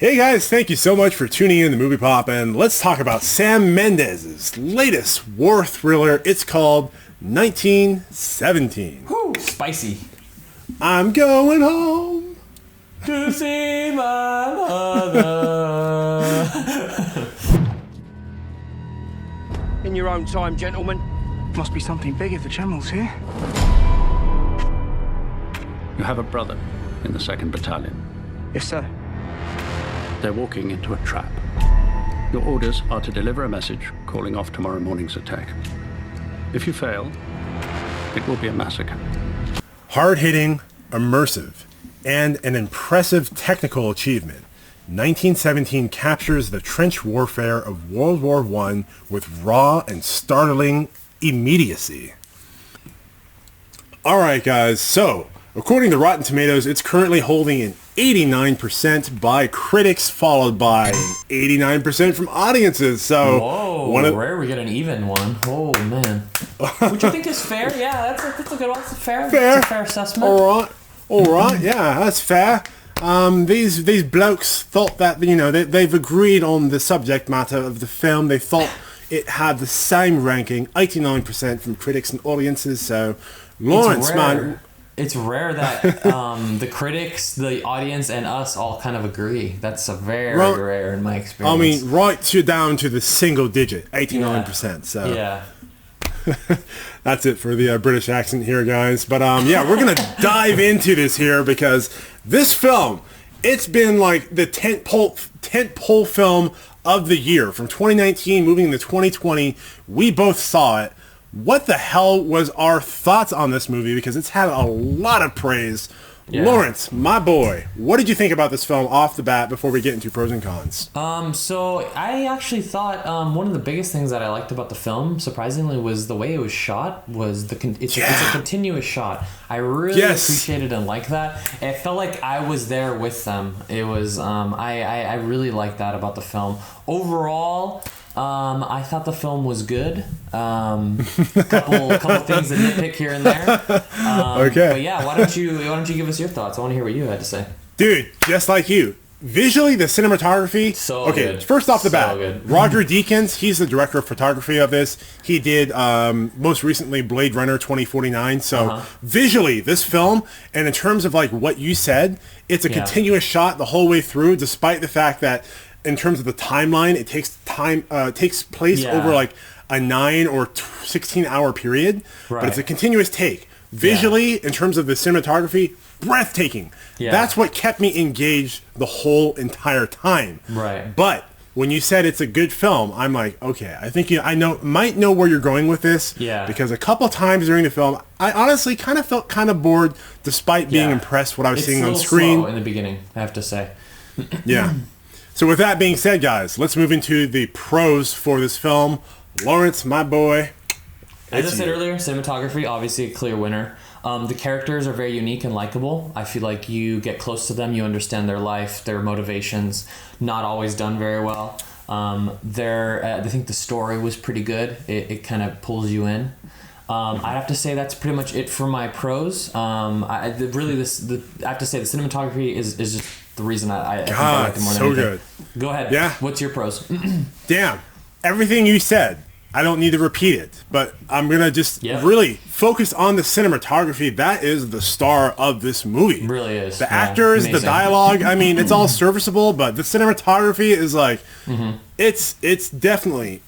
Hey guys, thank you so much for tuning in to MoviePOP, and let's talk about Sam Mendes' latest war thriller. It's called 1917. Whew, spicy. I'm going home To see my mother. In your own time, gentlemen. Must be something big if the General's here. You have a brother in the 2nd Battalion. Yes, sir. They're walking into a trap. Your orders are to deliver a message calling off tomorrow morning's attack. If you fail, it will be a massacre. hard-hitting, immersive, and an impressive technical achievement. 1917 captures the trench warfare of World War I with raw and startling immediacy. Alright guys, so according to Rotten Tomatoes, it's currently holding an 89% by critics, followed by an 89% from audiences. So, whoa, rare we get an even one. Oh man, which you think is fair? Yeah, that's a good one. It's fair. It's a fair assessment. All right, yeah, that's fair. These blokes thought that they've agreed on the subject matter of the film. They thought it had the same ranking, 89% from critics and audiences. So, Lawrence, man. It's rare that the critics, the audience, and us all kind of agree. That's a very rare in my experience. I mean, down to the single digit, 89%. So yeah. That's it for the British accent here, guys. But yeah, we're going to dive into this here because this film, it's been like the tentpole film of the year. From 2019 moving into 2020, we both saw it. What the hell was our thoughts on this movie? Because it's had a lot of praise. Yeah. Lawrence, my boy, what did you think about this film off the bat before we get into pros and cons? So I actually thought one of the biggest things that I liked about the film, surprisingly, was the way it was shot. Was it's a continuous shot. I really appreciated and liked that. It felt like I was there with them. It was I really liked that about the film. Overall, I thought the film was good. Couple things to nitpick here and there. Okay. But yeah, why don't you give us your thoughts? I want to hear what you had to say. Dude, just like you. Visually, the cinematography. Good. First off the bat, good. Roger Deakins, he's the director of photography of this. He did most recently Blade Runner 2049. So visually, this film, and in terms of like what you said, it's a continuous shot the whole way through, despite the fact that in terms of the timeline, it takes place over like a 9 or 16 hour period, but it's a continuous take. Visually, in terms of the cinematography, breathtaking. Yeah. That's what kept me engaged the whole entire time. Right. But when you said it's a good film, I'm like, okay, I think might know where you're going with this. Yeah. Because a couple times during the film, I honestly kind of felt kind of bored, despite being impressed what I was seeing on screen. Slow in the beginning, I have to say. Yeah. So with that being said, guys, let's move into the pros for this film. Lawrence, my boy. As I said earlier, cinematography, obviously a clear winner. The characters are very unique and likable. I feel like you get close to them, you understand their life, their motivations. Not always done very well. I think the story was pretty good. It kind of pulls you in. I have to say that's pretty much it for my pros. I have to say the cinematography is just the reason I think I like it more than anything. Good. Go ahead. Yeah. What's your pros? Damn. Everything you said, I don't need to repeat it, but I'm going to just really focus on the cinematography. That is the star of this movie. It really is. The actors, the dialogue, I mean, it's all serviceable, but the cinematography is like, it's definitely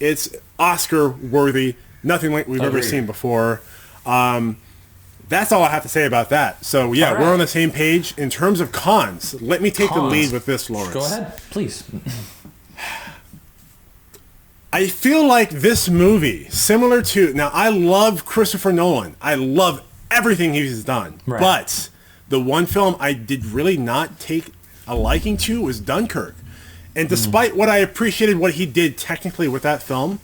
Oscar worthy. Nothing like we've ever seen before. That's all I have to say about that. So, yeah, we're on the same page. In terms of cons, let me take the lead with this, Lawrence. Go ahead, please. I feel like this movie, similar to... Now, I love Christopher Nolan. I love everything he's done. Right. But the one film I did really not take a liking to was Dunkirk. And despite what I appreciated what he did technically with that film,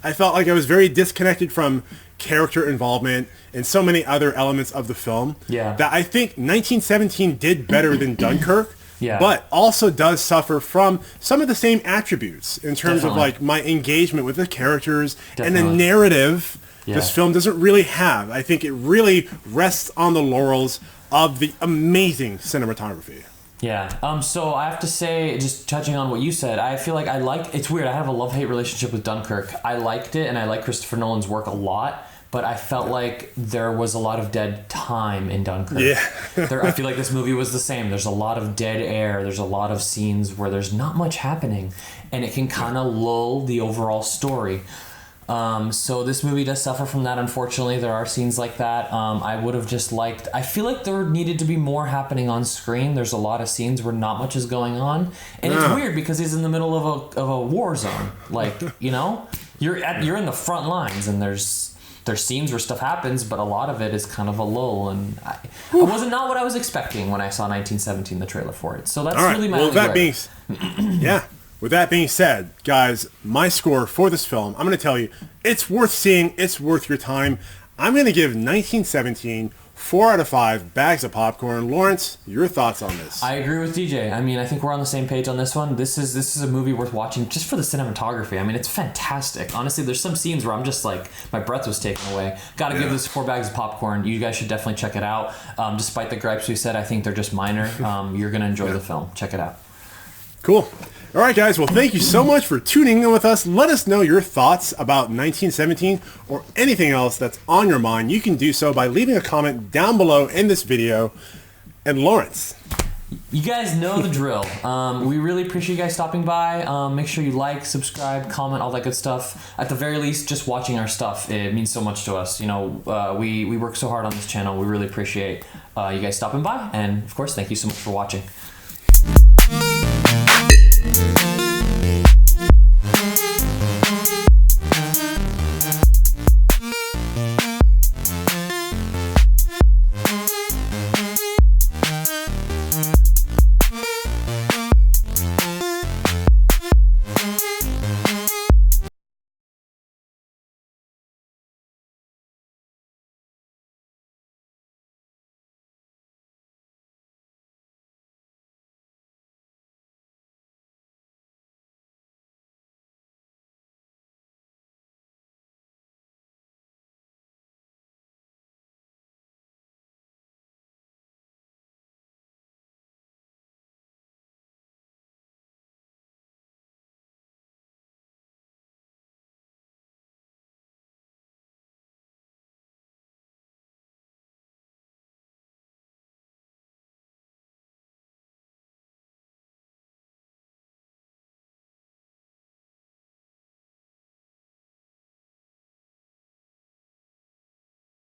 I felt like I was very disconnected from character involvement and so many other elements of the film that I think 1917 did better than Dunkirk, but also does suffer from some of the same attributes in terms of like my engagement with the characters and the narrative this film doesn't really have. I think it really rests on the laurels of the amazing cinematography. Yeah. So I have to say, just touching on what you said, I feel like it's weird. I have a love-hate relationship with Dunkirk. I liked it, and I like Christopher Nolan's work a lot, but I felt like there was a lot of dead time in Dunkirk. Yeah. I feel like this movie was the same. There's a lot of dead air. There's a lot of scenes where there's not much happening, and it can kind of lull the overall story. So this movie does suffer from that, unfortunately. There are scenes like that. I would have just liked... I feel like there needed to be more happening on screen. There's a lot of scenes where not much is going on. And it's weird because he's in the middle of a war zone. Like, you know? You're in the front lines, and there's scenes where stuff happens, but a lot of it is kind of a lull. And it wasn't not what I was expecting when I saw 1917, the trailer for it. So that's really my yeah. With that being said, guys, my score for this film, I'm going to tell you, it's worth seeing. It's worth your time. I'm going to give 1917 4 out of 5 bags of popcorn. Lawrence, your thoughts on this? I agree with DJ. I mean, I think we're on the same page on this one. This is a movie worth watching just for the cinematography. I mean, it's fantastic. Honestly, there's some scenes where I'm just like, my breath was taken away. Got to give this 4 bags of popcorn. You guys should definitely check it out. Despite the gripes we said, I think they're just minor. You're going to enjoy the film. Check it out. Cool. All right, guys. Well, thank you so much for tuning in with us. Let us know your thoughts about 1917 or anything else that's on your mind. You can do so by leaving a comment down below in this video. And Lawrence, you guys know the drill. We really appreciate you guys stopping by. Make sure you like, subscribe, comment, all that good stuff. At the very least, just watching our stuff, it means so much to us. You know, we work so hard on this channel. We really appreciate you guys stopping by. And, of course, thank you so much for watching.